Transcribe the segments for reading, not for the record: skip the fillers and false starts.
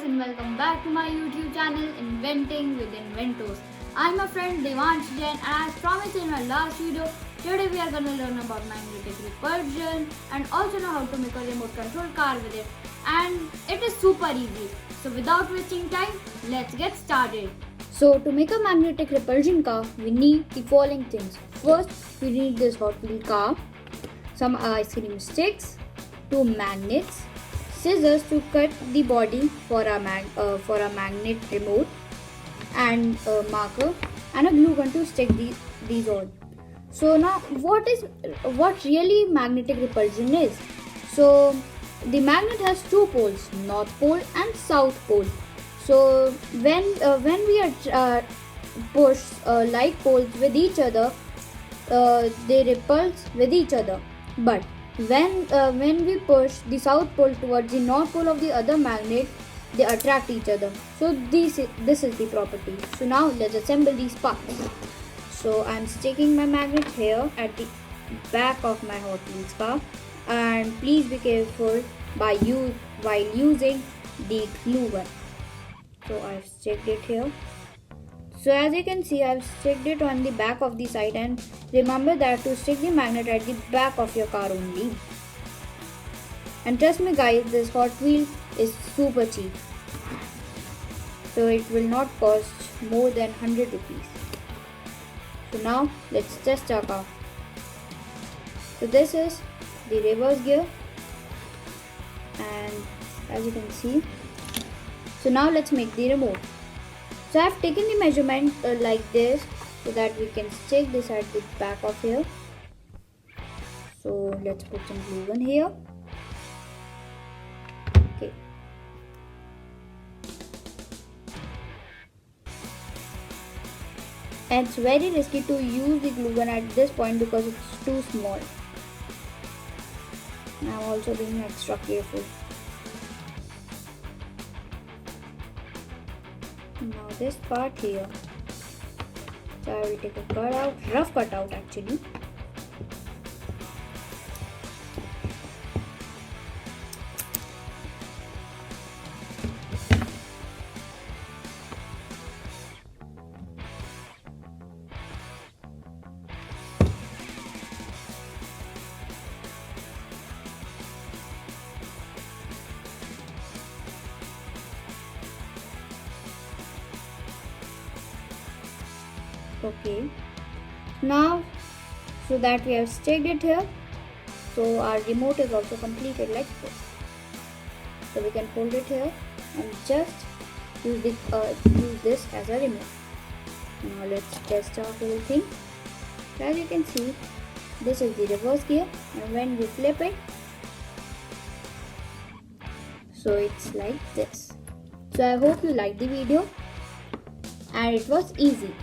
and welcome back to my YouTube channel Inventing with Inventors. I'm your friend Devansh Jain, and as promised in my last video, today we are going to learn about magnetic repulsion and also know how to make a remote control car with it. And it is super easy. So without wasting time, let's get started. So to make a magnetic repulsion car, we need the following things. First, we need this Hot Wheel car, some ice cream sticks, 2 magnets, scissors to cut the body for a magnet remote, and a marker and a glue gun to stick these on. So now what really magnetic repulsion is? So the magnet has 2 poles, north pole and south pole. So when we are push like poles with each other, they repulse with each other. But when we push the south pole towards the north pole of the other magnet, they attract each other. So this is the property. So now let's assemble these parts. So I'm sticking my magnet here at the back of my Hot Wheels car, and please be careful while using the glue gun. So I've sticked it here. So as you can see, I've sticked it on the back of the side, and remember that to stick the magnet at the back of your car only. And trust me guys, this Hot Wheel is super cheap. So it will not cost more than 100 rupees. So now let's test our car. So this is the reverse gear, and as you can see, so now let's make the remote. So I have taken the measurement like this so that we can stick this at the back of here. So let's put some glue gun here. Okay. And it's very risky to use the glue gun at this point because it's too small. And I'm also being extra careful. Now this part here, so I will take a rough cut out actually. Okay, now so that we have sticked it here, so our remote is also completed like this. So we can hold it here and just use this as a remote. Now let's test our whole thing. As you can see, this is the reverse gear, and when we flip it, so it's like this. So I hope you liked the video and it was easy.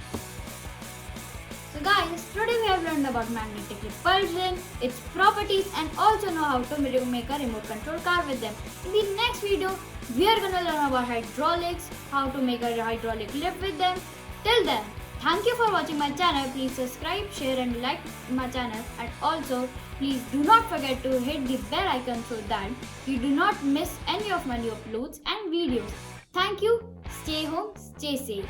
So guys, today we have learned about magnetic repulsion, its properties, and also know how to make a remote control car with them. In the next video, we are gonna learn about hydraulics, how to make a hydraulic lift with them. Till then, thank you for watching my channel. Please subscribe, share and like my channel, and also please do not forget to hit the bell icon so that you do not miss any of my new uploads and videos. Thank you, stay home, stay safe.